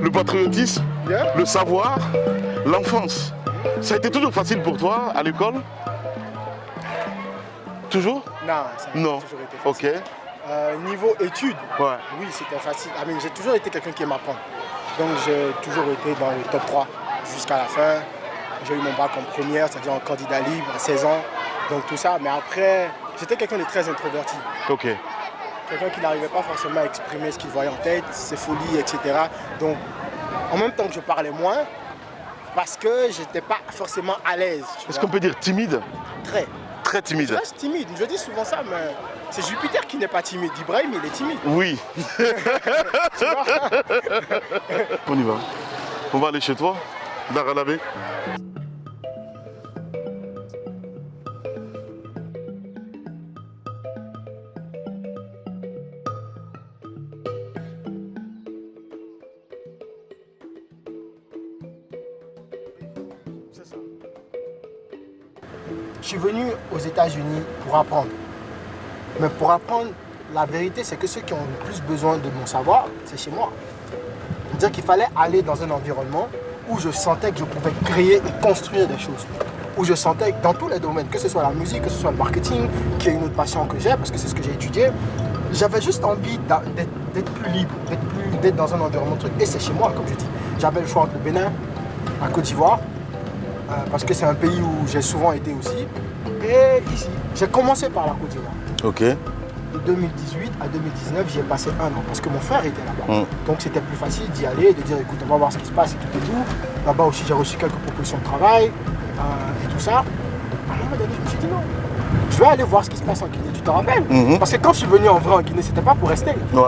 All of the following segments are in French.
Le patriotisme, le savoir, l'enfance. Ça a été toujours facile pour toi à l'école? Toujours? Non, ça a Non. toujours été facile. Ok. Niveau études, Ouais. oui, c'était facile. J'ai toujours été quelqu'un qui aime apprendre. Donc j'ai toujours été dans le top 3 jusqu'à la fin. J'ai eu mon bac en première, c'est-à-dire en candidat libre à 16 ans. Donc tout ça. Mais après, j'étais quelqu'un de très introverti. Ok. Quelqu'un qui n'arrivait pas forcément à exprimer ce qu'il voyait en tête, ses folies, etc. Donc en même temps que je parlais moins, parce que j'étais pas forcément à l'aise. Est-ce qu'on peut dire timide? Très. Très timide. Je reste timide. Je dis souvent ça, mais c'est Jupiter qui n'est pas timide. Ibrahim, il est timide. Oui. On y va. On va aller chez toi, Daralabé. Je suis venu aux États-Unis pour apprendre. Mais pour apprendre, la vérité, c'est que ceux qui ont le plus besoin de mon savoir, c'est chez moi. C'est-à-dire qu'il fallait aller dans un environnement où je sentais que je pouvais créer et construire des choses. Où je sentais que dans tous les domaines, que ce soit la musique, que ce soit le marketing, qui est une autre passion que j'ai, parce que c'est ce que j'ai étudié, j'avais juste envie d'être plus libre, d'être dans un environnement truc. Et c'est chez moi, comme je dis. J'avais le choix entre le Bénin, la Côte d'Ivoire, parce que c'est un pays où j'ai souvent été aussi. Et ici, j'ai commencé par la Côte d'Ivoire. Ok. De 2018 à 2019, j'y ai passé 1 an parce que mon frère était là-bas. Donc c'était plus facile d'y aller, de dire écoute, on va voir ce qui se passe et tout et tout. Là-bas aussi, j'ai reçu quelques propositions de travail et tout ça. À un moment donné, je me suis dit non, je vais aller voir ce qui se passe en Guinée. Tu te rappelles? Parce que quand je suis venu en vrai en Guinée, c'était pas pour rester. Ouais.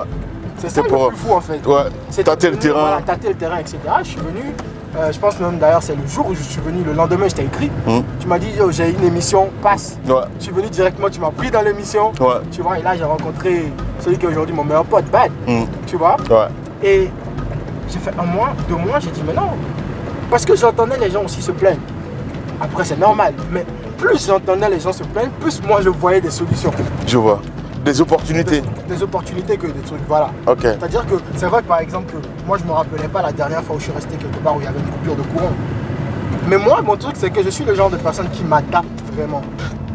C'est ça le plus fou en fait. Ouais. C'était Tâter le terrain. Voilà, tâter le terrain, etc. Je suis venu. Je pense même d'ailleurs c'est le jour où je suis venu, le lendemain je t'ai écrit. Tu m'as dit yo, j'ai une émission, passe. Ouais. Je suis venu directement, tu m'as pris dans l'émission. Ouais. Tu vois, et là j'ai rencontré celui qui est aujourd'hui mon meilleur pote, Bad. Tu vois. Ouais. Et j'ai fait 1 mois, 2 mois, j'ai dit mais non. Parce que j'entendais les gens aussi se plaindre. Après c'est normal, mais plus j'entendais les gens se plaindre, plus moi je voyais des solutions. Je vois. Des opportunités. Des opportunités que des trucs, voilà. Ok. C'est-à-dire que c'est vrai que par exemple, que moi je me rappelais pas la dernière fois où je suis resté quelque part où il y avait une coupure de courant. Mais moi, mon truc, c'est que je suis le genre de personne qui m'adapte vraiment.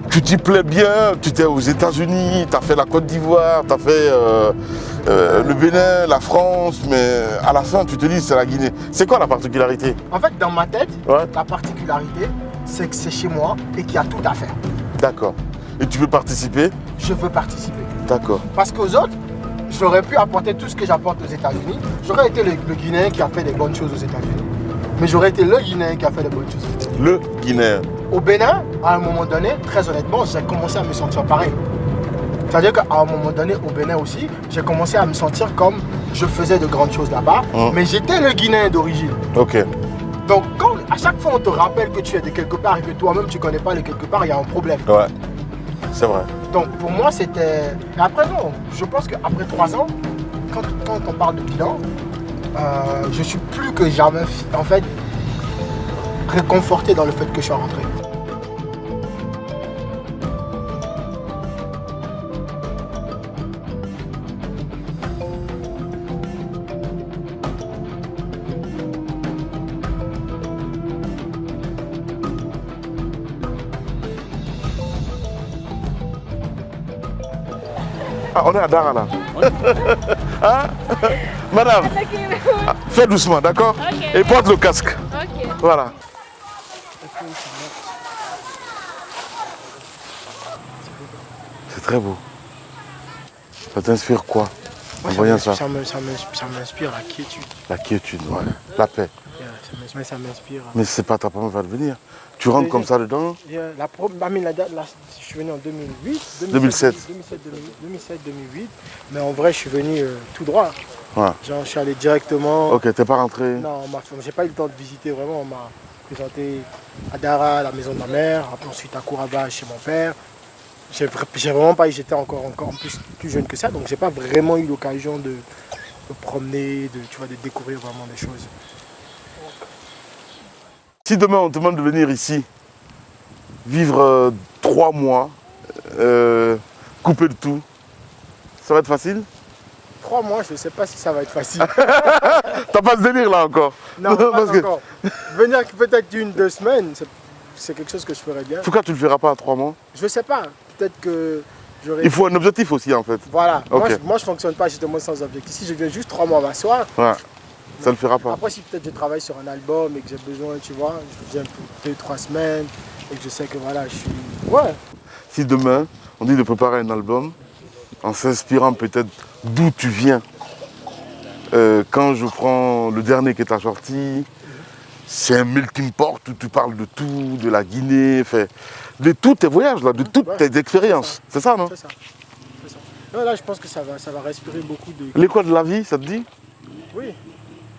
Tu t'y plais bien, tu étais aux États-Unis, tu as fait la Côte d'Ivoire, tu as fait le Bénin, la France, mais à la fin, tu te dis c'est la Guinée. C'est quoi la particularité? En fait, dans ma tête, Ouais. la particularité, c'est que c'est chez moi et qu'il y a tout à faire. D'accord. Et tu veux participer? Je veux participer. D'accord. Parce qu'aux autres, j'aurais pu apporter tout ce que j'apporte aux États-Unis. J'aurais été le Guinéen qui a fait des bonnes choses aux États-Unis. Mais j'aurais été le Guinéen qui a fait des bonnes choses aux États-Unis. Le Guinéen. Au Bénin, à un moment donné, très honnêtement, j'ai commencé à me sentir pareil. C'est-à-dire qu'à un moment donné, au Bénin aussi, j'ai commencé à me sentir comme je faisais de grandes choses là-bas, mais j'étais le Guinéen d'origine. Ok. Donc, quand à chaque fois on te rappelle que tu es de quelque part et que toi-même tu ne connais pas le quelque part, il y a un problème. Ouais. C'est vrai. Donc, pour moi, c'était. Et après, non, je pense qu'après 3 ans, quand on parle de bilan, je suis plus que jamais, en fait, réconforté dans le fait que je suis rentré. Ah, on est à Dara là. Hein? Madame, fais doucement, d'accord? Ok. Et porte le casque. Ok. Voilà. C'est très beau. Ça t'inspire quoi en voyant ça? Ça m'inspire la quiétude. La quiétude, ouais. La paix. Ça m'inspire. Mais c'est pas ta première fois de venir. Tu rentres comme ça dedans? Je suis venu en 2008, 2007. 2007-2008. Mais en vrai, je suis venu tout droit. Ouais. Genre, je suis allé directement. Ok, t'es pas rentré? Non, j'ai pas eu le temps de visiter vraiment. On m'a présenté à Dara, à la maison de ma mère, après ensuite à Kouraba chez mon père. J'ai vraiment pas, j'étais encore plus jeune que ça, donc j'ai pas vraiment eu l'occasion de me promener, de découvrir vraiment des choses. Si demain on te demande de venir ici, vivre 3 mois, couper le tout, ça va être facile? 3 mois, je ne sais pas si ça va être facile. T'as pas ce délire là encore? Non, pas Parce que- encore. Venir peut-être 1-2 semaines, c'est quelque chose que je ferais bien. Pourquoi tu le feras pas à 3 mois? Je ne sais pas. Peut-être que j'aurais... Il faut un objectif aussi en fait. Voilà. Ok. Moi, je ne fonctionne pas justement sans objectif. Si je viens juste 3 mois m'asseoir, Ouais. Ça le fera pas. après si peut-être je travaille sur un album et que j'ai besoin, tu vois, je viens pour 2-3 semaines et que je sais que voilà, je suis... Ouais. Si demain, on dit de préparer un album, en s'inspirant peut-être d'où tu viens. Quand je prends le dernier qui est sorti, c'est un melting pot où tu parles de tout, de la Guinée, fait, de tous tes voyages, là, de toutes Ouais. tes expériences. C'est ça, non? C'est ça. C'est ça. Non, là, je pense que ça va respirer beaucoup de... L'école de la vie, ça te dit? Oui.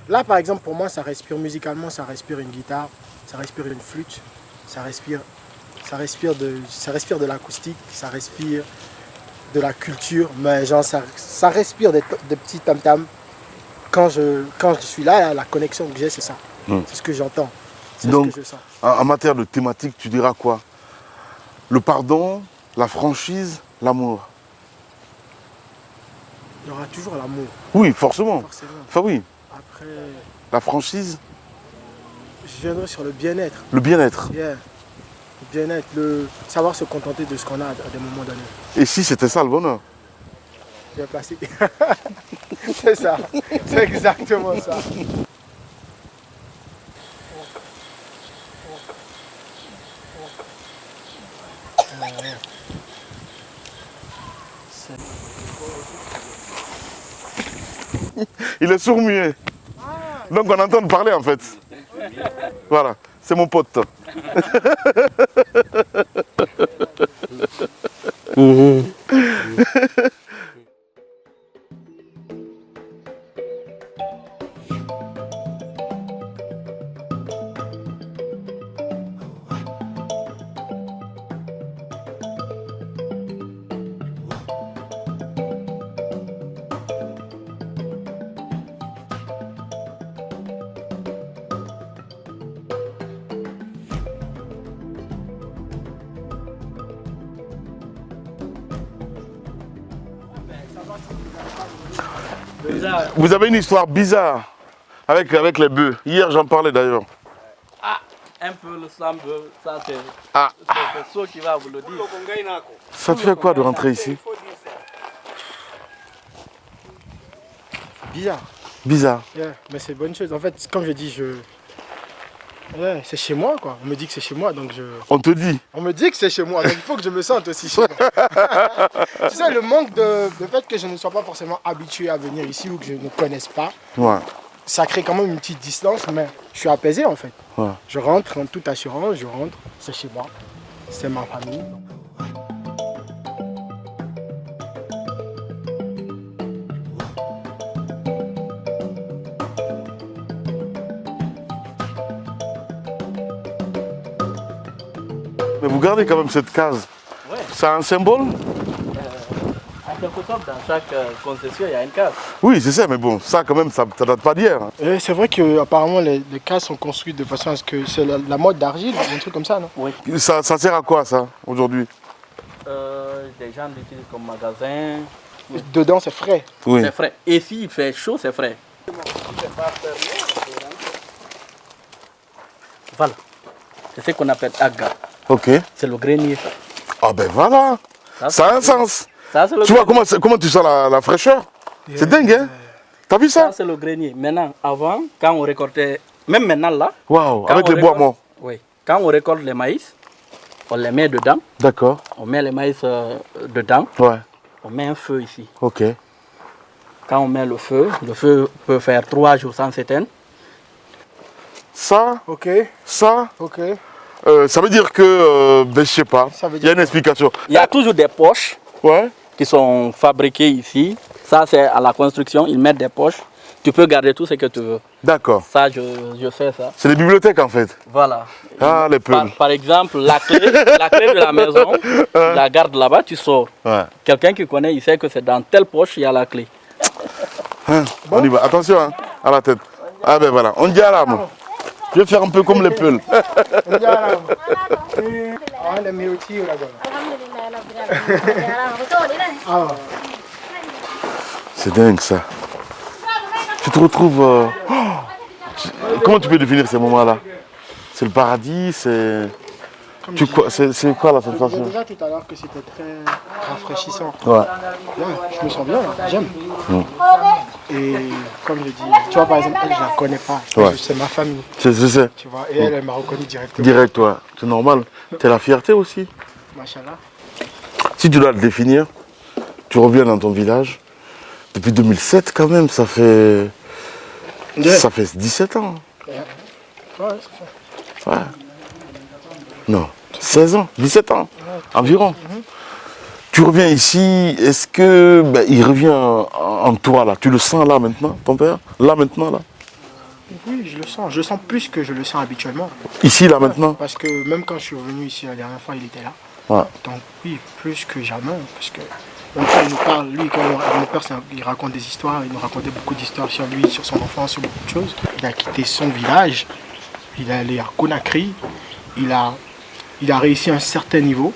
Là, par exemple, pour moi, ça respire musicalement, ça respire une guitare, ça respire une flûte, ça respire de l'acoustique, ça respire de la culture, mais genre, ça respire des petits tam-tams. Quand je suis là, la connexion que j'ai, c'est ça. C'est ce que j'entends. C'est ce Donc, que je sens. en matière de thématique, tu diras quoi? Le pardon, la franchise, l'amour. Il y aura toujours l'amour, Oui, forcément. forcément. Enfin oui, Après, la franchise, je viendrai sur le bien-être. le bien-être. Yeah. Le bien-être, le savoir se contenter de ce qu'on a à des moments donnés. Et si c'était ça le bonheur? Bien placé. C'est ça. C'est exactement ça. Il est sourd-muet. Donc on entend parler en fait. Voilà, c'est mon pote. Vous avez une histoire bizarre avec les bœufs. Hier j'en parlais d'ailleurs. Ah, un peu le sang bleu, ça c'est Ah, ceux qui va vous le dire. ça te fait quoi de rentrer ici? Bizarre. Bizarre. Yeah, mais c'est bonne chose. En fait, comme je dis, ouais, c'est chez moi, quoi. On me dit que c'est chez moi, donc On te dit. on me dit que c'est chez moi, donc il faut que je me sente aussi chez moi. Tu sais, le manque de fait que je ne sois pas forcément habitué à venir ici ou que je ne connaisse pas, Ouais. ça crée quand même une petite distance, mais je suis apaisé en fait. Ouais. Je rentre en toute assurance, je rentre, c'est chez moi, c'est ma famille. Mais vous gardez quand même cette case. Ouais. C'est un symbole? En quelque sorte, dans chaque concession, il y a une case. Oui, c'est ça, mais bon, ça quand même, ça date pas d'hier. Hein. Et c'est vrai qu'apparemment les cases sont construites de façon à ce que c'est la mode d'argile, un truc comme ça, non? Oui. Ça sert à quoi ça, aujourd'hui? Des gens l'utilisent comme magasin. Dedans c'est frais. Oui. C'est frais. Et s'il fait chaud, c'est frais. Voilà. C'est ce qu'on appelle aga. Ok. C'est le grenier. Ah ben voilà. Ça a un sens. Ça, c'est le Tu vois grenier. comment tu sens la fraîcheur? C'est dingue, hein? T'as vu ça? Ça, c'est le grenier. Maintenant, avant, quand on récoltait, même maintenant là, Waouh, quand avec on les bois récolte- morts. Oui. Quand on récolte les maïs, on les met dedans. D'accord. On met les maïs dedans. Ouais. On met un feu ici. Ok. Quand on met le feu peut faire 3 jours sans s'éteindre. Ça, Ok, ça, ok. ça veut dire que, ben, je sais pas. Ça veut Il y a dire une explication. Il y a toujours des poches Ouais. qui sont fabriquées ici. Ça, c'est à la construction. Ils mettent des poches. Tu peux garder tout ce que tu veux. D'accord. Ça, je sais ça. C'est des bibliothèques en fait. Voilà. Ah, les peuls. Par exemple, la clé de la maison, tu la garde là-bas, tu sors. Ouais. Quelqu'un qui connaît, il sait que c'est dans telle poche, il y a la clé. Hein, on y va. Attention hein, à la tête. Ah ben voilà, on dit à l'âme. Je vais faire un peu comme les peuls. C'est dingue ça. Tu te retrouves... Comment tu peux définir ces moments-là? C'est le paradis, c'est... C'est quoi la Je disais sensation? déjà tout à l'heure que c'était très rafraîchissant. Ouais. Ouais, je me sens bien, j'aime. Et comme je dis, tu vois par exemple, elle, je la connais pas. Ouais. C'est ma famille, C'est. tu vois. Et elle, elle m'a reconnu directement. Direct, ouais. C'est normal. C'est la fierté aussi. Machallah. Si tu dois le définir, tu reviens dans ton village. Depuis 2007 quand même, ça fait... Yeah. Ça fait 17 ans. Ouais, ça fait. Ouais. Non, 16 ans, 17 ans environ. Tu reviens ici, est-ce que il revient en toi là? Tu le sens là maintenant, ton père? Là maintenant là? Oui, je le sens. Je le sens plus que je le sens habituellement. Ici là maintenant? Parce que même quand je suis revenu ici la dernière fois, il était là. Ouais. Donc oui, plus que jamais. Parce que même quand il nous parle, lui, quand mon père, il raconte des histoires, il nous racontait beaucoup d'histoires sur lui, sur son enfance, sur beaucoup de choses. Il a quitté son village, il est allé à Conakry, il a réussi à un certain niveau,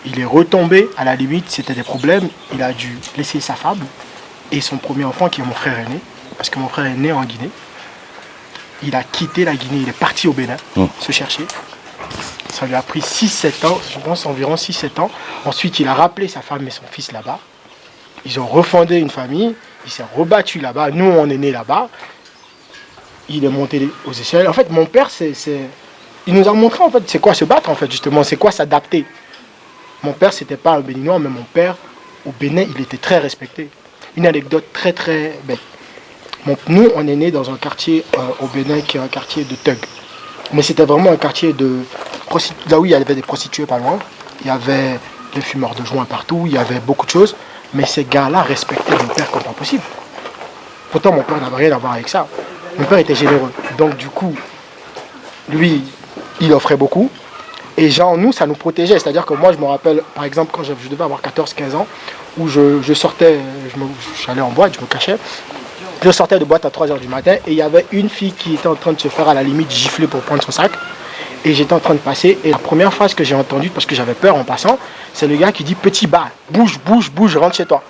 il est retombé, à la limite, c'était des problèmes, il a dû laisser sa femme et son premier enfant qui est mon frère aîné, parce que mon frère est né en Guinée. Il a quitté la Guinée, il est parti au Bénin se chercher. Ça lui a pris 6-7 ans, je pense environ 6-7 ans. Ensuite, il a rappelé sa femme et son fils là-bas. Ils ont refondé une famille, il s'est rebattu là-bas, nous on est nés là-bas. Il est monté aux échelles. En fait, mon père, il nous a montré en fait c'est quoi se battre en fait justement, c'est quoi s'adapter. Mon père c'était pas un Béninois, mais mon père au Bénin il était très respecté. Une anecdote très très belle. Nous on est nés dans un quartier au Bénin qui est un quartier de thug. Mais c'était vraiment un quartier de là où il y avait des prostituées pas loin. Il y avait des fumeurs de joints partout, il y avait beaucoup de choses. Mais ces gars-là respectaient mon père comme pas possible. Pourtant mon père n'avait rien à voir avec ça. Mon père était généreux. Donc du coup, lui, il offrait beaucoup. Et genre, nous, ça nous protégeait. C'est-à-dire que moi, je me rappelle, par exemple, quand je devais avoir 14-15 ans, où je sortais, j'allais en boîte, je me cachais. Je sortais de boîte à 3h du matin et il y avait une fille qui était en train de se faire à la limite gifler pour prendre son sac. Et j'étais en train de passer. Et la première phrase que j'ai entendue, parce que j'avais peur en passant, c'est le gars qui dit « Petit bas, bouge, bouge, bouge, rentre chez toi ».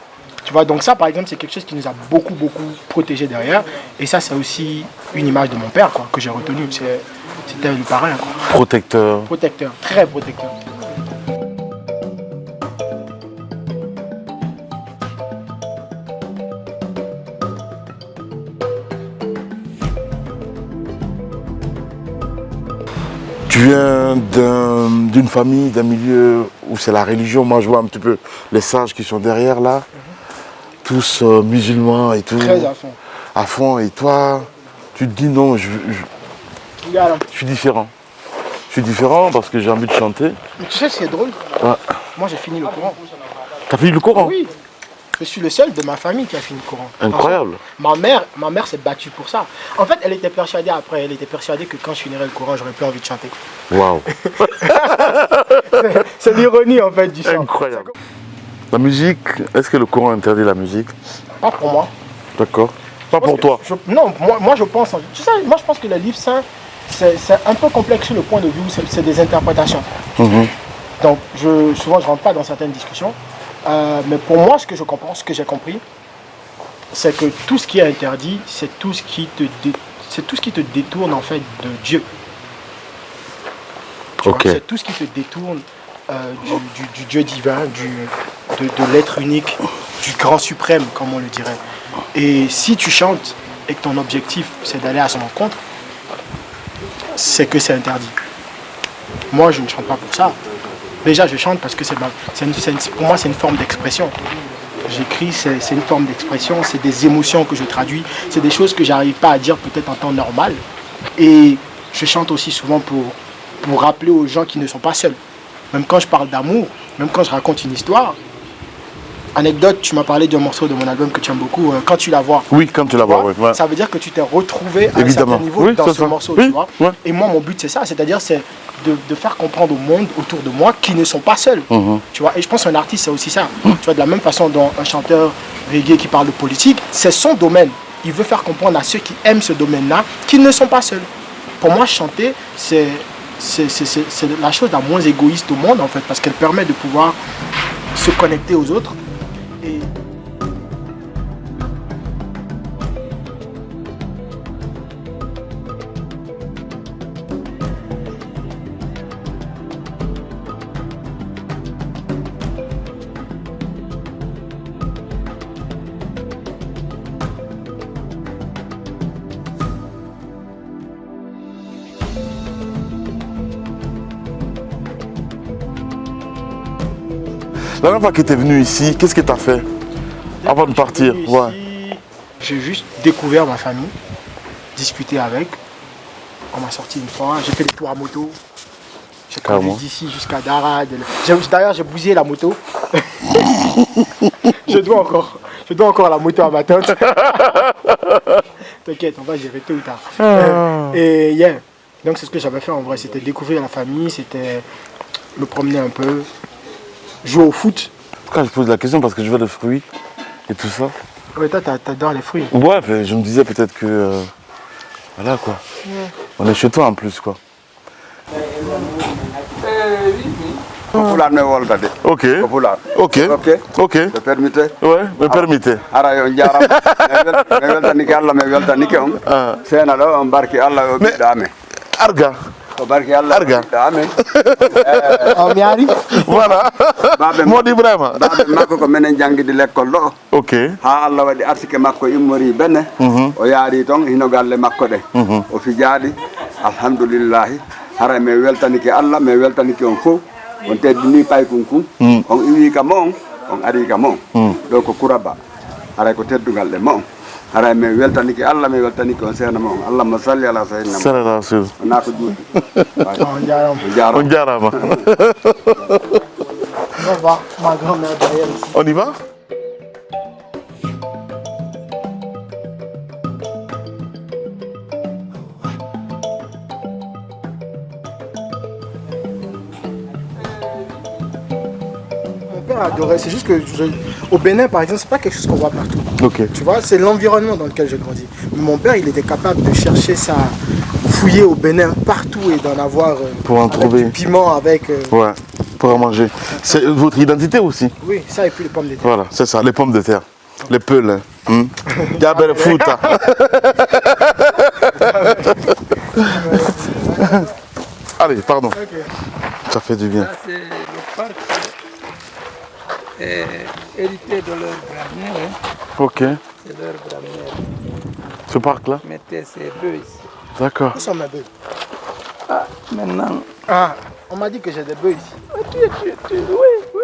Tu vois, donc ça, par exemple, c'est quelque chose qui nous a beaucoup, beaucoup protégés derrière. Et ça, c'est aussi une image de mon père, quoi, que j'ai retenue. C'était le parrain, quoi. Protecteur. Protecteur, très protecteur. Tu viens d'une famille, d'un milieu où c'est la religion. Moi, je vois un petit peu les sages qui sont derrière là. Tous musulmans et tout. Très à fond. À fond. Et toi, tu te dis non, je suis différent. Je suis différent parce que j'ai envie de chanter. Mais tu sais ce qui est drôle? Ouais. Moi, j'ai fini le Coran. T'as fini le Coran? Oui. Je suis le seul de ma famille qui a fini le Coran. Incroyable. Ma mère s'est battue pour ça. En fait, elle était persuadée que quand je finirais le Coran, j'aurais plus envie de chanter. Waouh. C'est l'ironie en fait du chant. Incroyable. La musique, est-ce que le Coran interdit la musique? Pas pour moi. D'accord. Pas pour toi. Non, moi je pense. Tu sais, moi je pense que le livre saint, c'est un peu complexe sur le point de vue où c'est des interprétations. Donc souvent je rentre pas dans certaines discussions. Mais pour moi, ce que je comprends, ce que j'ai compris, c'est que tout ce qui est interdit, c'est tout ce qui te détourne en fait de Dieu. Ok. C'est tout ce qui te détourne du Dieu divin, de l'être unique, du grand suprême, comme on le dirait. Et si tu chantes et que ton objectif c'est d'aller à son encontre, c'est que c'est interdit. Moi, je ne chante pas pour ça. Déjà, je chante parce que pour moi, c'est une forme d'expression. J'écris, c'est une forme d'expression, c'est des émotions que je traduis, c'est des choses que j'arrive pas à dire peut-être en temps normal. Et je chante aussi souvent pour rappeler aux gens qui ne sont pas seuls. Même quand je parle d'amour, même quand je raconte une histoire. Anecdote, tu m'as parlé d'un morceau de mon album que tu aimes beaucoup, Quand tu la vois. Oui, quand tu la vois, oui. Ouais. Ça veut dire que tu t'es retrouvé à Évidemment. un certain niveau Oui, dans c'est ce ça. morceau, Oui, tu vois. ouais. Et moi, mon but, c'est ça, c'est-à-dire c'est de faire comprendre au monde autour de moi qu'ils ne sont pas seuls. Tu vois. Et je pense qu'un artiste, c'est aussi ça. Tu vois, de la même façon dont un chanteur reggae qui parle de politique, c'est son domaine. Il veut faire comprendre à ceux qui aiment ce domaine-là qu'ils ne sont pas seuls. Pour moi, chanter, c'est la chose la moins égoïste au monde, en fait, parce qu'elle permet de pouvoir se connecter aux autres. Et La dernière fois que tu es venu ici, qu'est-ce que tu as fait avant de partir? Ici, Ouais. j'ai juste découvert ma famille, discuté avec. On m'a sorti une fois, j'ai fait des tours à moto. J'ai conduit Carrément. d'ici jusqu'à Dara. D'ailleurs, j'ai bousillé la moto. je dois encore la moto à ma tante. T'inquiète, on va gérer tôt ou tard. Et yeah. Donc c'est ce que j'avais fait en vrai, c'était découvrir la famille, c'était me promener un peu, jouer au foot. Pourquoi je pose la question? Parce que je veux des fruits et tout ça. Ouais, toi, t'adores les fruits. Ouais, mais je me disais peut-être que... voilà quoi. On est chez toi en plus quoi. Popular me wolda de. Ok. Popular. Ok. Ok. Ok. Me permite. Ouais, me permettez. Ara yo jaram. Me weltani ke Allah me weltani ke on. Sena do on barki Allah o bidda ame. Arga. O barki Allah Arga. bidda ame. On y arrive. Voilà. Babe Modi Ibrahima. babe makko ko menen jangidi l'école do. Ok. Ha Allah wadi arsike makko immori benne. O yaari ton hino galle makko de. O fi jaadi alhamdulillah. Ara me weltani ke Allah me weltani ke on fo. On teddini pay kunkum. On iwi ka mon, on ari ka mon. Do ko kuraba. Ara ko teddugal de mon. Ara me weltani ke Allah me weltani ke on sena mon. Allahumma salli ala sayyidina Muhammad. Salam Rasul. On a ko juuti. On y arrive. On diarama. On va voir ma grand-mère derrière ici. On y va? Mon père adorait, c'est juste que au Bénin par exemple, c'est pas quelque chose qu'on voit partout. Ok. Tu vois, c'est l'environnement dans lequel j'ai grandi. Mais mon père, il était capable de chercher ça, fouiller au Bénin partout et d'en avoir Pour en avec trouver. du piment, avec... Ouais. Pour en manger. C'est votre identité aussi. oui, ça et puis les pommes de terre. Voilà, c'est ça, les pommes de terre. Les peuls. Hein. Yabel fruta. Allez, pardon. Ça fait du bien. Ça, c'est le parc hérité de leur grand-mère. Hein. Ok. C'est leur grand-mère. Ce parc-là? Ils mettaient ces bœufs ici. D'accord. Où sont mes bœufs? Ah, maintenant. Ah, on m'a dit que j'ai des bœufs ici. Oui, oui.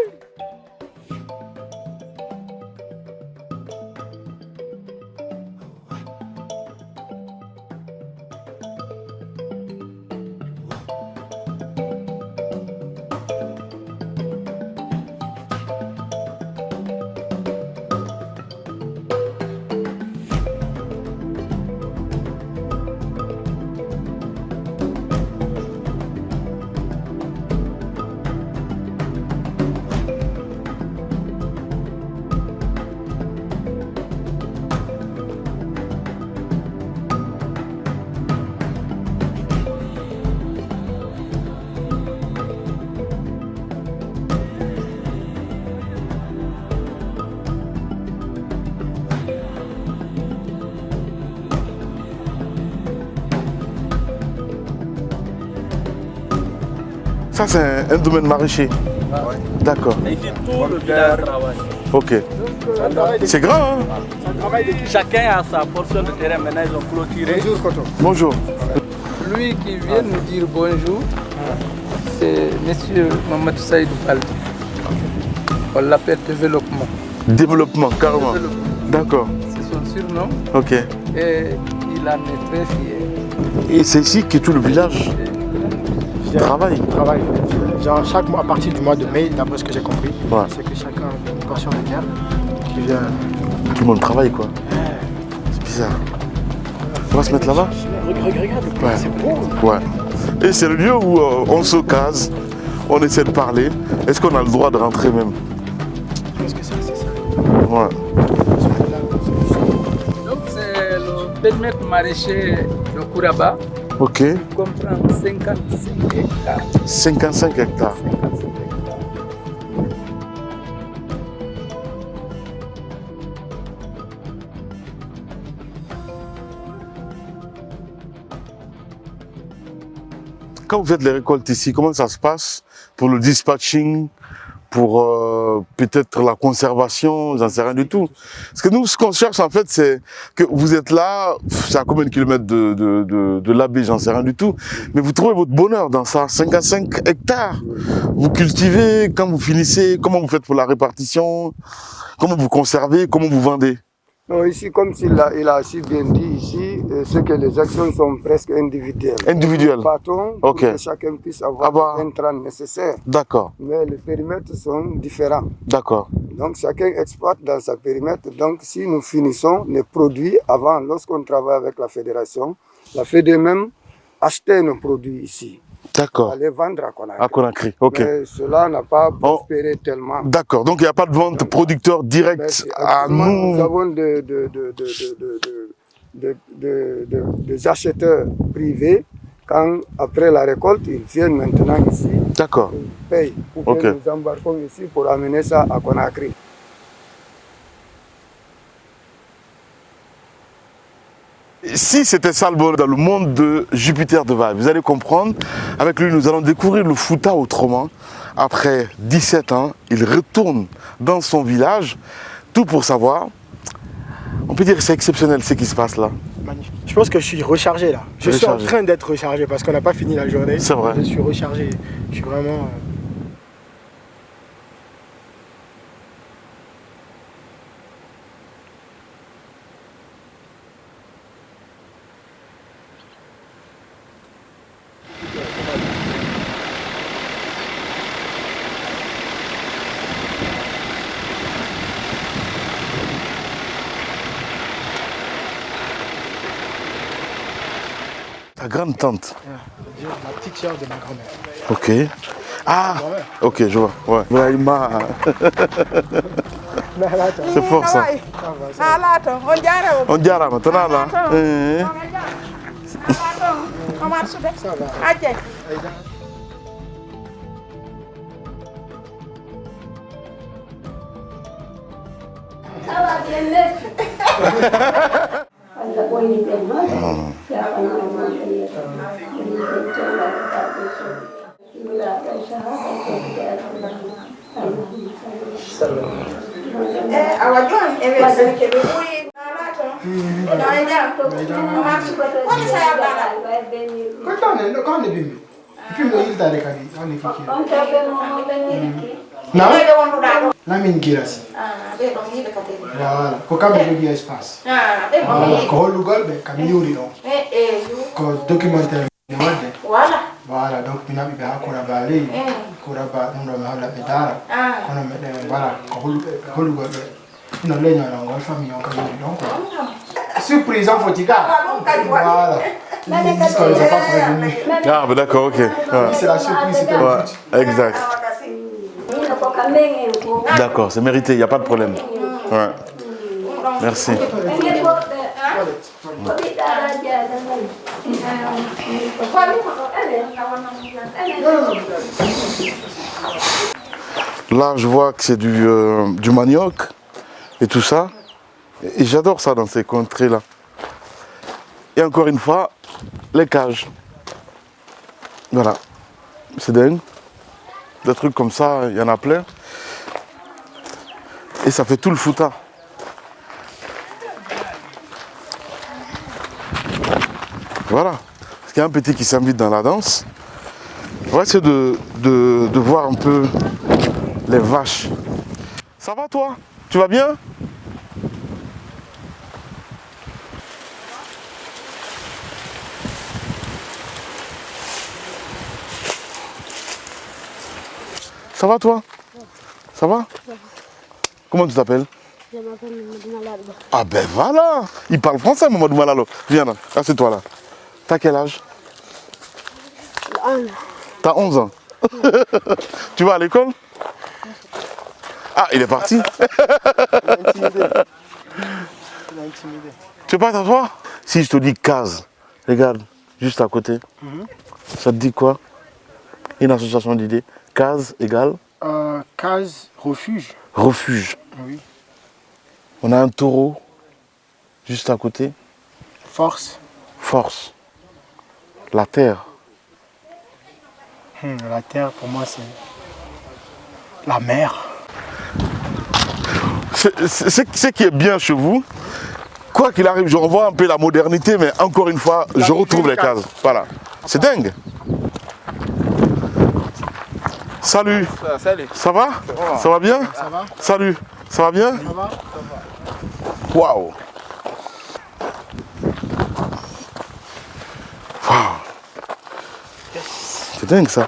Ça, c'est un domaine maraîcher. D'accord. Ici, tout le village travaille. Ok. C'est grand, hein? Chacun a sa portion de terrain. Maintenant, ils ont clôturé. Bonjour. Lui qui vient nous dire bonjour, c'est M. Mamadou Saïdou Baldi. On l'appelle développement. Développement, carrément. Développement. D'accord. C'est son surnom. Ok. Et il en est très fier. Et c'est ici que tout le village travaille. Travail. Genre chaque mois, à partir du mois de mai, d'après ce que j'ai compris, Ouais. c'est que chacun a une portion de terre qui vient. Tout le monde travaille, quoi. C'est bizarre. On va se mettre là-bas? Regarde, Ouais. c'est beau. Ouais. Et c'est le lieu où on se case, on essaie de parler. Est-ce qu'on a le droit de rentrer même? Parce que ça, c'est ça. Ouais. Donc c'est le périmètre maraîcher de Kouraba. Ok. Il comprend 55 hectares. 55 hectares. 55 hectares. Quand vous faites les récoltes ici, comment ça se passe pour le dispatching, pour peut-être la conservation, j'en sais rien du tout. Parce que nous, ce qu'on cherche en fait, c'est que vous êtes là, c'est à combien de kilomètres de l'abbé, j'en sais rien du tout, mais vous trouvez votre bonheur dans ça, 55 hectares. Vous cultivez, quand vous finissez, comment vous faites pour la répartition, comment vous conservez, comment vous vendez? Non, ici, comme il a si bien dit ici, c'est que les actions sont presque individuelles. Individuelles. Nous partons pour que chacun puisse avoir l'intrant nécessaire. D'accord. Mais les périmètres sont différents. D'accord. Donc chacun exploite dans sa périmètre. Donc si nous finissons les produits avant, lorsqu'on travaille avec la fédération même acheter nos produits ici. D'accord. Aller vendre à Conakry. À Conakry, ok. Mais cela n'a pas prospéré tellement. D'accord, donc il n'y a pas de vente producteur direct à nous. Nous avons des acheteurs privés. Quand, après la récolte, ils viennent maintenant ici. D'accord. Ils payent pour que nous embarquons ici pour amener ça à Conakry. Si c'était ça le bonheur dans le monde de Jupiter de Vibe, vous allez comprendre, avec lui nous allons découvrir le Fouta autrement. Après 17 ans, il retourne dans son village, tout pour savoir. On peut dire que c'est exceptionnel ce qui se passe là. Magnifique. Je pense que je suis rechargé là. Je suis en train d'être rechargé parce qu'on n'a pas fini la journée. C'est vrai. Je suis rechargé. Je suis vraiment... Ta grande tante. La petite sœur de ma grand-mère. Ok. Ah, ok, je vois. Ouais. C'est fort ça. On dirait maintenant là. Ça va. Lamin Girassi. Voilà. Koka be espace. Voilà. Ko lugol be kamiyuri no. Ko documentaire wadde. Voilà. Donc mina be hakora bale. Kora ba ndo ma hala be dara. Kono me de voilà ko lugol be. Ina lenya na ngol famille on kamiyuri donc. Surprise en fotika. Voilà. Ils disent qu'on les a pas prévenus. Ah, bah d'accord, ok. Ouais. C'est la surprise, c'était Ouais, exact. D'accord, c'est mérité, il n'y a pas de problème. Ouais. Merci. Là, je vois que c'est du manioc et tout ça. Et j'adore ça dans ces contrées-là. Et encore une fois, les cages. Voilà. C'est dingue. Des trucs comme ça, il y en a plein. Et ça fait tout le Fouta. Voilà. Parce qu'il y a un petit qui s'invite dans la danse. On va essayer de voir un peu les vaches. Ça va toi? Tu vas bien? Ça va toi? Ça va? Comment tu t'appelles? Je m'appelle Mamadou Malalo. Ah ben voilà! Il parle français, Mamadou Malalo. Viens là, assieds-toi là. T'as quel âge? 11. T'as 11 ans. Tu vas à l'école? Ah, il est parti. Tu veux pas t'asseoir? Si je te dis case, regarde, juste à côté. Ça te dit quoi? Une association d'idées. Case égale? Case, refuge. Refuge. Oui. On a un taureau juste à côté. Force. Force. La terre. La terre, pour moi, c'est La mer. Ce qui est bien chez vous, quoi qu'il arrive, je revois un peu la modernité, mais encore une fois, je retrouve les cases. Voilà. C'est dingue. Salut. Salut. Ça va? Ça va bien? Ça va? Salut. Ça va bien? Ça va? Waouh. Waouh. C'est dingue ça.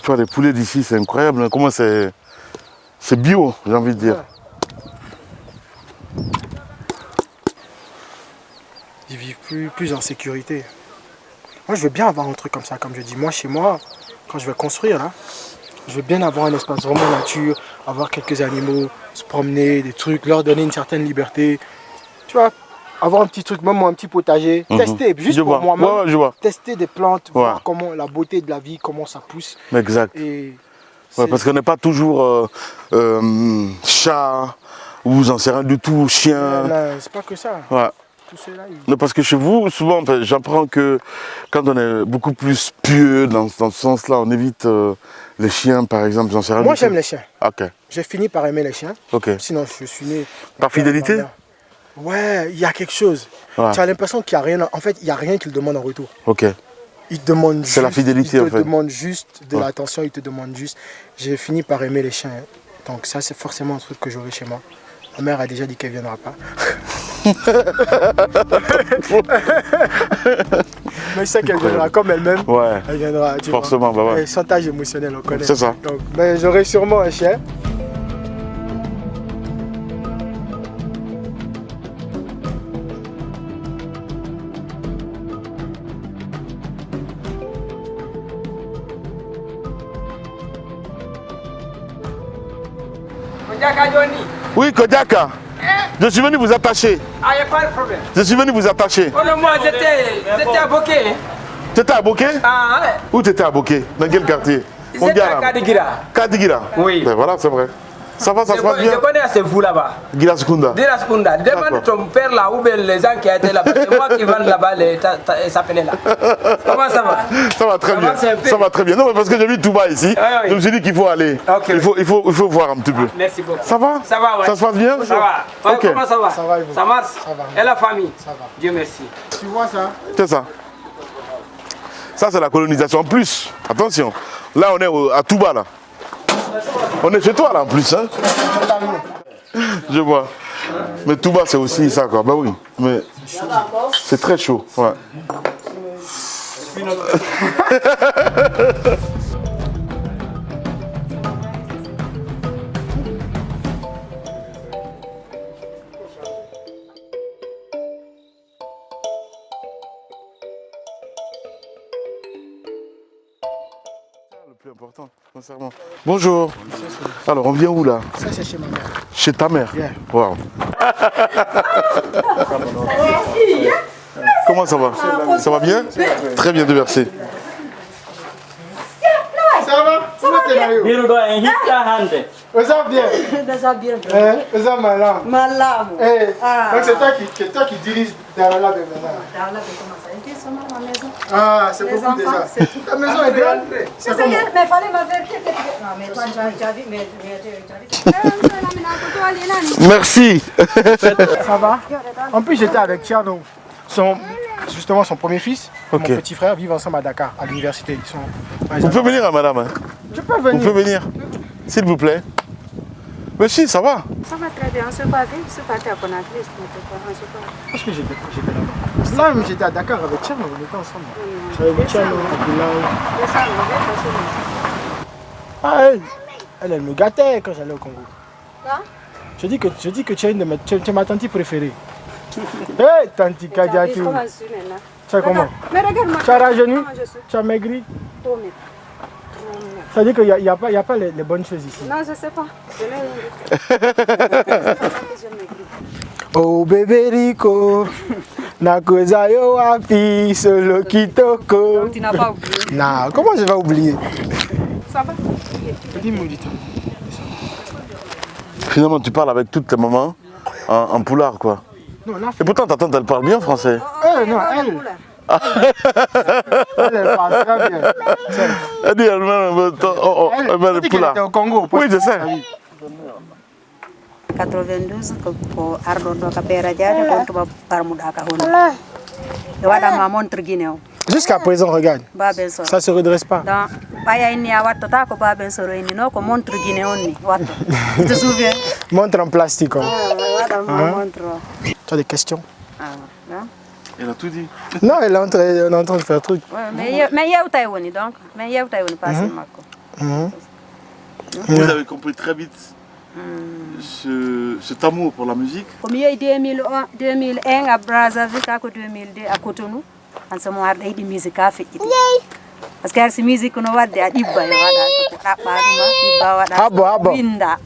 Tu vois, les poulets d'ici, c'est incroyable. Hein. Comment c'est bio, j'ai envie de dire. Ils vivent plus en sécurité. Moi, je veux bien avoir un truc comme ça, comme je dis. Moi, chez moi, quand je vais construire, là, je veux bien avoir un espace vraiment nature, avoir quelques animaux, se promener, des trucs, leur donner une certaine liberté. Tu vois, avoir un petit truc, même un petit potager, tester, juste Je pour vois. moi-même, Ouais, je vois. tester des plantes, Ouais. voir comment la beauté de la vie, comment ça pousse. Exact. Et Ouais, c'est- parce qu'on n'est pas toujours chat ou j'en sais rien du tout, chien. là, c'est pas que ça. Ouais. Tout cela, Non, parce que chez vous, souvent, enfin, j'apprends que quand on est beaucoup plus pieux dans ce sens-là, on évite les chiens, par exemple, j'en sais rien Moi, du j'aime tout. les chiens. Ok, J'ai fini par aimer les chiens. ok. Sinon, je suis né. Par fidélité? Ouais, il y a quelque chose. Ouais. Tu as l'impression qu'il n'y a rien. En fait, il n'y a rien qu'il demande en retour. Ok. Il te demande juste. C'est la fidélité, il en te fait. demande juste de Ouais. l'attention, il te demande juste. J'ai fini par aimer les chiens. Donc, ça, c'est forcément un truc que j'aurai chez moi. Ma mère a déjà dit qu'elle ne viendra pas. Mais je sais qu'elle viendra comme elle-même. Ouais. Elle viendra. Tu Forcément, vois. bah ouais. Et chantage émotionnel, on connaît. C'est ça. Donc, mais j'aurai sûrement un chien. Oui, Kodiaka. Je suis venu vous attacher. Ah, il n'y a pas de problème. Je suis venu vous attacher. Oh non, moi, j'étais à Bokeh. T'étais à Bokeh? Ah, ouais. Où t'étais à Bokeh? Dans quel quartier? J'étais à Kadigira. Kadigira. Oui. Ben voilà, c'est vrai. Ça va, ça se passe bien? Je connais assez vous là-bas. Gila Sekunda. Dira Skunda. Demande ton père là ou bien les gens qui étaient là-bas. C'est moi qui vends là-bas les s'appelait là. Comment ça va? Ça va très Ça bien. va, c'est un peu. Ça va très bien. Non, mais parce que j'ai vu Touba ici. Ouais, ouais. Je me suis dit qu'il faut aller. Ok. Il faut voir un petit peu. Merci beaucoup. Ça va? Ça va, ouais. Ça se passe bien? Ça va. Ouais, Ok. comment ça va? Ça va, et vous? Ça marche? Ça va. Et la famille? Ça va. Dieu merci. Tu vois ça? C'est ça. Ça, c'est la colonisation. En plus, attention, là, on est à Touba, là. On est chez toi, là, en plus. Hein? Je vois. Mais Touba, c'est aussi ça, quoi. Bah oui. Mais c'est très chaud. Ouais. Le plus important, sincèrement. Bonjour. Alors, on vient où là? Ça, c'est chez ma mère. Chez ta mère? Yeah. Waouh. Comment ça va? Ça va bien? Très bien, Dieu merci. Ça va? Comment t'es là, yo? Osa bien. Osa malam. Malam. Eh, Ah. donc c'est toi qui dirige Darala de maintenant. Dans la comment ça? Ils sont dans ma maison. Ah, c'est Les beaucoup enfants, déjà. c'est tout. Ta maison est grande. C'est ça, mais il fallait m'avertir que tu... Non, mais toi, tu as vu, mais tu as vu. Merci. Ça va? En plus, j'étais avec Tiano. Justement, son premier fils, Ok. mon petit frère, vivent ensemble à Dakar, à l'université. Ils sont... Ouais, Vous pouvez venir, hein, madame. Hein. Tu peux Vous venir. pouvez venir. S'il vous plaît. Mais si, ça va. Ça va très bien, on se pas vu, c'est parti à Conakry, on se pas. Parce que j'étais là-bas. Là, même j'étais à Dakar avec Tiano, on était ensemble. J'avais vu Tiano, C'est ça, on va passer. Ah, elle me gâtait quand j'allais au Congo. Hein? Je dis que tu es une de mes, tu es ma tante préférée. Hé, tante Kadiaki. Comment je suis maintenant? Tu sais comment? Mais regarde-moi. Tu as rajeuni, Comment je suis? tu as maigri. Trop mieux. Ça veut dire qu'il n'y a pas les bonnes choses ici. Non, je sais pas. Je n'ai rien dit. Oh bébé Rico, nakoza yo wapi solo kitoko. Tu n'as pas oublié. Non, comment je vais oublier? Ça va? Dis-moi. Finalement, tu parles avec toutes tes mamans en poulard, quoi. Non, là, Et pourtant, ta tante, elle parle bien français. non, Elle parle très bien. Elle dit elle-même, elle dit qu'elle était au Congo. Oui, je sais. 92 ko arɗon ka pera diade ko to parmuda ka hono e wada ma montre guinéo Jusqu'à présent, regarde. baben so Ça se redresse pas. donc baya ni a watto ta ko baben so ni no ko montre guinéo ni watto tu te souviens Montre en plastique. Hein. wada ma montre Tu as des questions? non Elle a tout dit. Non, elle est en train de faire un truc. ouais mais yewtay woni donc mais yewtay woni passé makko Vous avez compris très vite cet amour pour la musique. ko mi yeyi 2001 à Brazzaville ko 2002 à Cotonou an samo har ɗayɗi musique a feƴƴiti par ce que har si musique no wadde a ɗibba e waɗa ko ɗaɓɓa ɗuma ɗibba waɗa Habbo. winda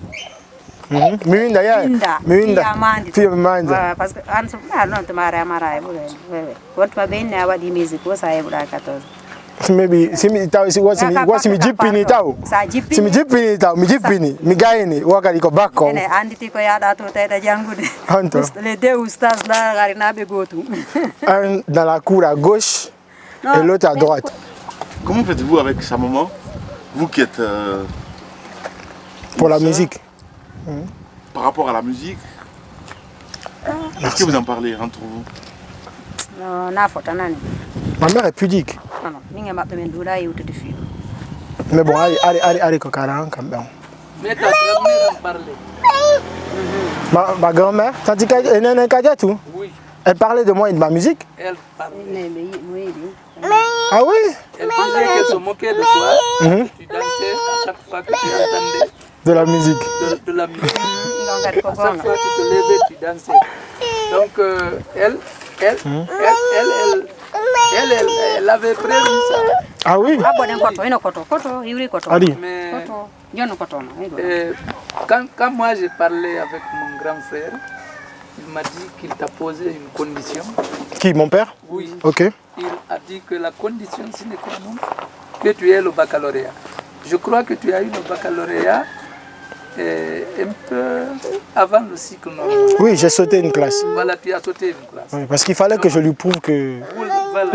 Mi winda, yeah. Mi winda. Fiya mandi. par ce que an so noon to mara amara e ɓuuri wontuma ɓe inni a waɗi musique o sa heɓuɗa 14 Maybe si mi jippini taw. sa Si mi jippini taw, mi jippini, mi gayni, wakati ko bakko. ene anditi ko yaɗa to tawɗa janngude Honto. les deux oustas la gari naɓe gootum Un dans la cour à gauche et l'autre à droite. Comment faites-vous avec sa maman? Vous qui êtes... Pour la sœur, musique. Par rapport à la musique, est-ce que vous en parlez entre vous? na fotanani Ma mère est pudique. non min e maɓɓe men duuɗa yewtude fiiɗo Mais bon, allez, Kokara, quand même. Mais ta grand-mère en parlait. Ma grand-mère, tandis qu'elle est Kadiatou, Oui, elle parlait de moi et de ma musique. elle parlait. Ah oui? Elle disait qu'elle se moquait de toi. Tu dansais à chaque fois que tu entendais De la musique. de la musique. donc kadi ko À chaque gonga fois que tu te levais, tu dansais. Donc elle avait prévu ça. Ah oui? abboɗen koto ino koto iwri koto Adi. Mais koto jonno kotono quand moi j'ai parlé avec mon grand frère, il m'a dit qu'il t'a posé une condition. Qui, mon père? Oui. Ok. Il a dit que la condition sine qua non, que tu aies le baccalauréat. Je crois que tu as eu le baccalauréat un peu avant le cycle normal. Oui, j'ai sauté une classe. Voilà, tu as sauté une classe. Oui, parce qu'il fallait que je lui prouve que... Voilà.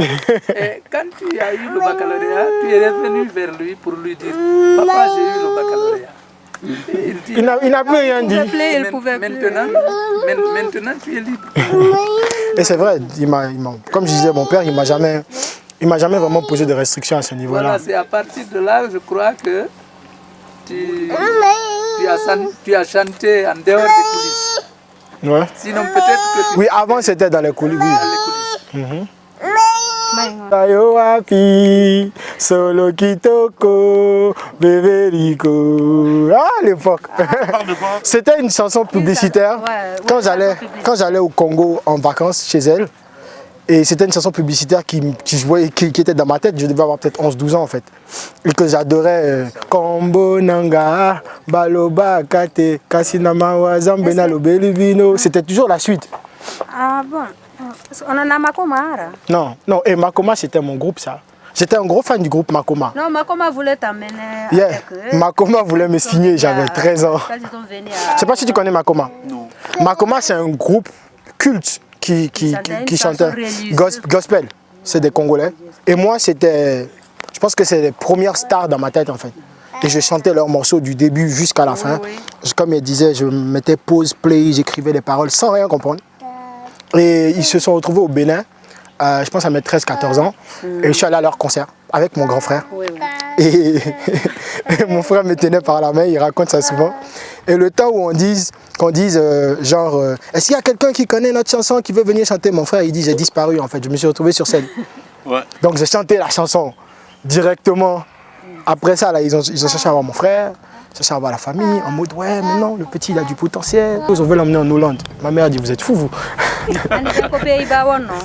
Et quand tu as eu le baccalauréat, tu es revenu vers lui pour lui dire « Papa, j'ai eu le baccalauréat ». Il dit, Il n'a plus rien dit. il pouvait plus maintenant, tu es libre. Et c'est vrai, comme je disais, mon père, il m'a jamais vraiment posé de restrictions à ce niveau-là. Voilà, c'est à partir de là, je crois que tu as chanté en dehors des coulisses. Ouais. Sinon, peut-être que tu... Oui, avant c'était dans les coulisses. Oui. Dans les coulisses. Ayo wapi, solo kitoko, bébé rico. Ah, à l'époque. C'était une chanson publicitaire. Quand j'allais au Congo en vacances chez elle, et c'était une chanson publicitaire qui était dans ma tête, je devais avoir peut-être 11-12 ans en fait. Et que j'adorais. Kombo Nanga, Baloba Kate, Kasinama Wazambena Lobelivino. C'était toujours la suite. ah bon on en a Makoma. Non, et Makoma c'était mon groupe ça. J'étais un gros fan du groupe Makoma. Non, Makoma voulait t'amener Yeah. avec eux. Makoma voulait me signer, j'avais 13 ans. Quand ils sont venus Je sais pas si tu connais Makoma. Non. Makoma c'est un groupe culte qui chantait gospel. C'est des Congolais. Et moi je pense que c'est les premières stars dans ma tête en fait. Et je chantais leurs morceaux du début jusqu'à la fin. Comme il disait, je mettais pause, play, j'écrivais les paroles sans rien comprendre. Et ils se sont retrouvés au Bénin, je pense à mes 13-14 ans. Et je suis allé à leur concert avec mon grand frère. Et mon frère me tenait par la main, il raconte ça souvent. Et le temps où qu'on dise genre, est-ce qu'il y a quelqu'un qui connaît notre chanson, qui veut venir chanter? Mon frère, il dit, j'ai disparu en fait, je me suis retrouvé sur scène. Ouais. Donc j'ai chanté la chanson directement. Après ça, là, ils ont cherché à voir mon frère, cherché à voir la famille, en mode ouais, mais non, le petit il a du potentiel. Ils veulent l'emmener en Hollande. Ma mère dit, vous êtes fous vous.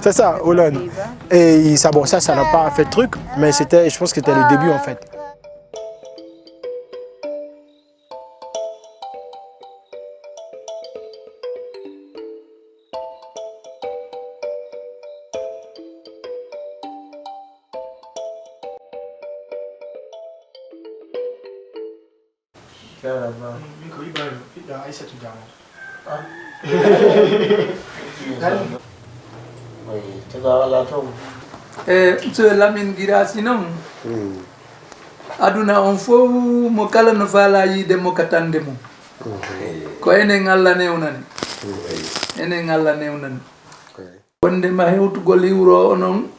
C'est ça, Hollande. Et ça n'a pas fait de truc, mais je pense que c'était le début en fait. Monsieur Lamine Gira sinon aduna on fo mo kala no fala yide mo katande mo ko enen Allah newnani enen Allah newnani wonde ma hewtugol iwro onon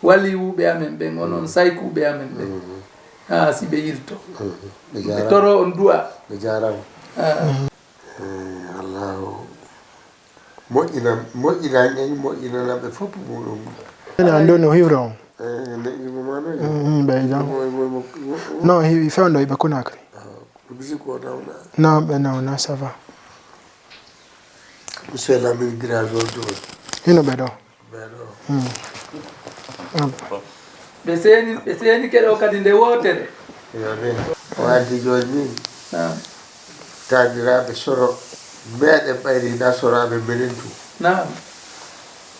wali wuɓe amen ɓen onon saykuɓe amen ɓen ha si ɓe yilto ɓe toro on du'a ɓe jarama allahu moƴƴinan en moƴƴinanaɓe fof muɗum ene andi no hiwre on neƴƴimo mana ɓe jam non fewndo ɓe Conakry bisi ko nawna non ɓe nawna ça va monsieur Lamine Gira ɗo hino ɓe ɗo ɓe seeni keɗo kadi nde wotere yone waddi joni min tadiraɓe soro meɗen ɓayri nasораɓe menen tu nam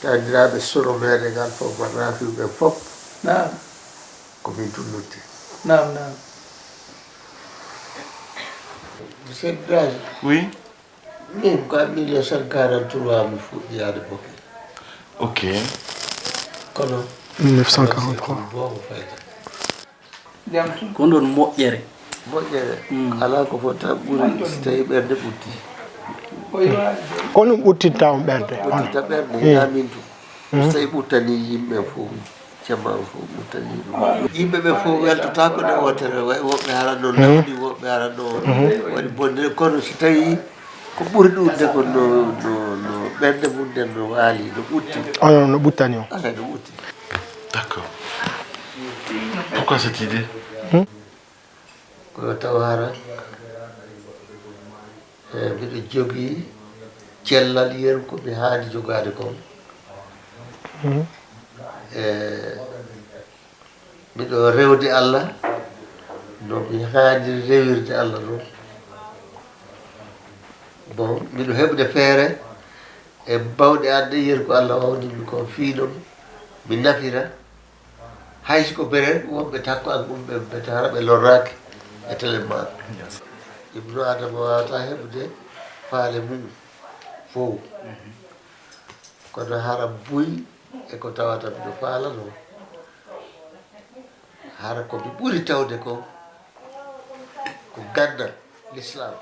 tadiraɓe soro meɗen ngal fof rafiɓe fof nam komin tunnutti nam nam monsieur Drage Oui. min ko 1943 mi fuɗɗi yaade Bokel. Ok. Kono 1943 bomo fayda ko ɗon moƴƴere moƴƴere ala ko fota ɓuuri so tawi ɓerde ɓutti ko ɗum ɓuttitta on ɓerde ɓuttita ɓerde yamin tu so tawi ɓuttani yimɓe fof jamma fof ɓuttani ɗum yimɓeɓe fof weltotako nde wotere woɓɓe haranno nawni woɓɓe haranno waɗi bonde kono so tawi ko ɓuri ɗumde ko no ɓerde mum nden no waali no ɓutti onon no ɓuttani on ala no ɓutti. D'accord. Pourquoi cette idée? Ko taw hara mbiɗo jogii cellal yen ko mi haadi jogaade kon mbiɗo rewde Allah no mi haadi rewirde Allah ɗon bon mbiɗo heɓde feere e bawɗe adde yen ko Allah wawnimi ko fii ɗon mi nafira haysi ko bere wonɓe takko an ɓumɓe ɓe tara ɓe lorraki e télément ibnu adama wawata heɓde faale mum fof kono hara buy eko tawata mbiɗo faalano hara komi ɓuri tawde ko gandal l'islam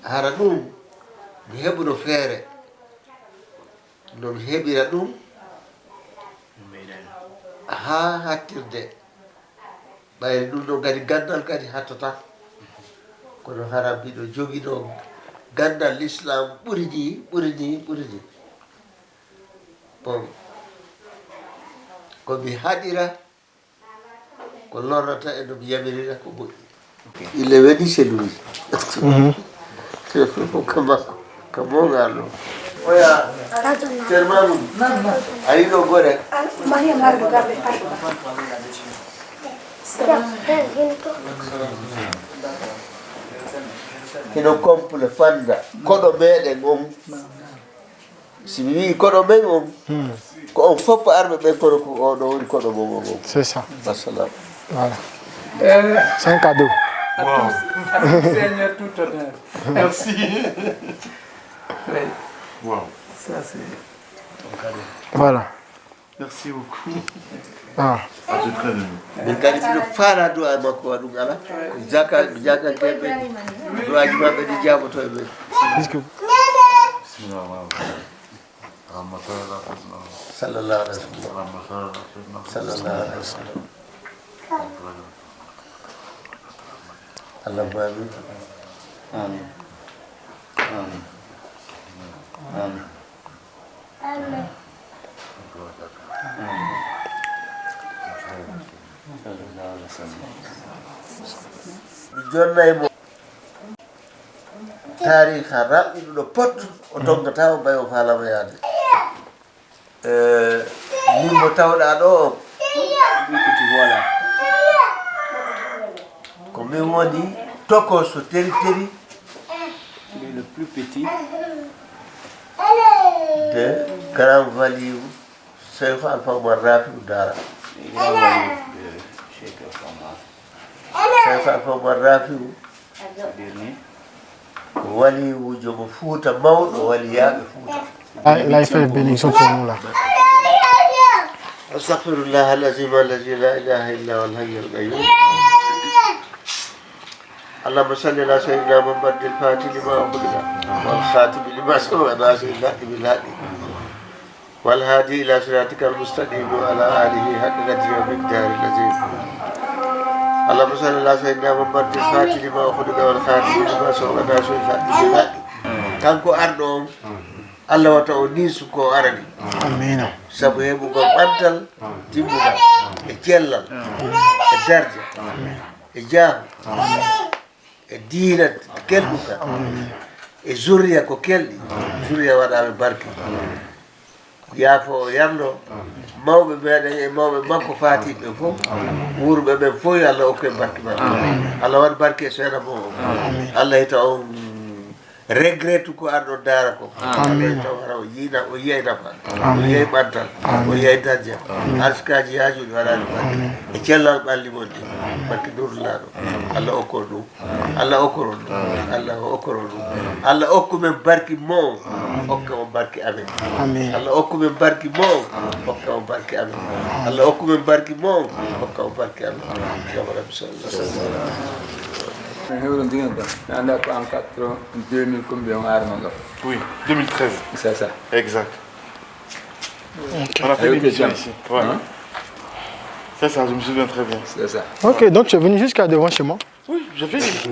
hara ɗum mi heɓuno feere nomi heɓira ɗum ha hattirde ɓayri ɗum ɗo kadi gandal kadi hattata kono hara mbiɗo joguino gandal l'islam ɓuri ni bon komi haɗira ko lornata e nomi yamirira ko moƴƴi il est venu chez lui ko mogal ɗo oya termamum ari ɗo gore hino komple fanda koɗo meɗen on si mi wi koɗo men on ko on fof arɓe ɓen kono ko oɗo woni koɗo momon on c'est ça wassalam voilà c'est un cadeau wow. Seigneur tout honneur. Merci. Oui. Wow. Ça c'est voilà Merci beaucoup. ah C'est très bien. min kadi mbiɗo faala du'a makko wa ɗum ala ko jakanteɓe du'aji maɓɓe ɗi jaboto e ɓen sallallahu alaihi wasallam Allah amin amin amin amin mi jonnay mo tariha raɓɓiɗuɗo pot o dongata o ɓay o faalama yaade min mo tawɗa ɗo o wikiti voilà ko min woni toko so teri teri le plus petit de grand value Cheikh Alpha Omar Rafi Dara Cheikh Alpha Omar Rafi wali wujo mo Fouta mawɗo waliyaɓe Fouta. Là, il fait la bénédiction pour nous là. Astaghfirullah al-azim alladhi la ilaha illa huwa al-hayyul qayyum. اللهم صل على سيدنا محمد الفاتح لما أغلق والخاتم لما سبق ناصر الحق بالحق والهادي إلى صراطك المستقيم وعلى آله حق قدره ومقداره العظيم. اللهم صل على سيدنا محمد الفاتح لما أغلق والخاتم لما سبق ناصر الحق بالحق. كانكو أردوم الله وتعونيس كو أردي. آمين. سبحانه وتعالى تيمبوغا إجلال الدرجة إجاه دينت كلبك زوريا كو كلدي زوريا ودا بركي يا فو يالو mawɓe meeɗen e mawɓe makko faatiɓe fof wuurɓe ɓen fof yo Allah hokke barke maɓɓe Allah waɗ barke seeɗa mo Allah hita on regrette ko arɗo daara ko Allah hita wara o yiina o yiyay nafa o yiyay ɓantal o yiyay dañja arsukaji yaajuɗi waɗani barke e cellal ɓalli mon de barke nurlaɗo Allah okkor ɗum Allah okkoron ɗum Allah okkoron ɗum Allah okku men barki mo hokka on barki amen Allah okku men barki mo hokka on barki amen Allah okku men barki mo hokka on barki amen Rabbi sallallahu alaihi wasallam. 2000 combien on a armé. Oui, 2013. C'est ça. Exact. On a fait l'émission ici. Ouais. C'est ça, je me souviens très bien. C'est ça. Ok, donc tu es venu jusqu'à devant chez moi. Oui, j'ai fait l'émission.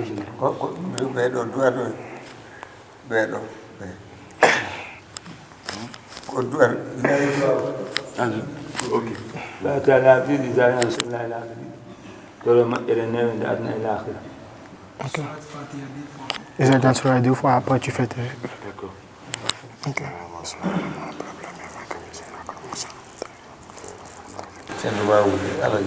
Ok. Ok. Les agents sur la 2 fois, après tu fais tes... D'accord. Ok. C'est le moment où Allah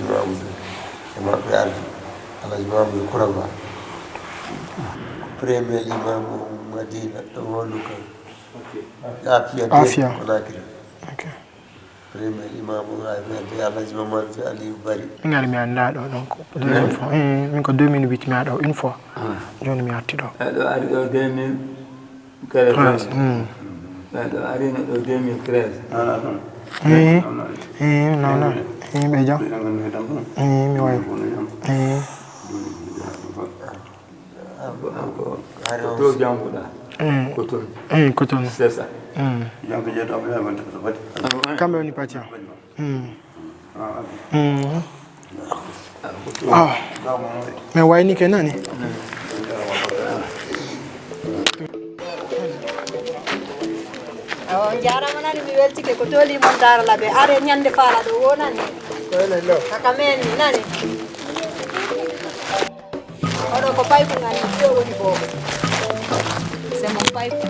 premier imam Madina Tawoluka Afia ok premier imam Allah Mamad Ali Bari ngal mi anda do donc deuxième fois min ko 2008 mi ado une fois joni mi atti do do ari do 2013 do ari no 2013 non be jam mi way to janguɗa coton coton c'est ça kamɓe woni patia mais wayni ke nani jarama nani mi weltike ko tolimo darala ɓe are ñande faala ɗo wonani kaka men ni nani oɗo ko paypu ngani ɗo woni boobo c'est mon paypu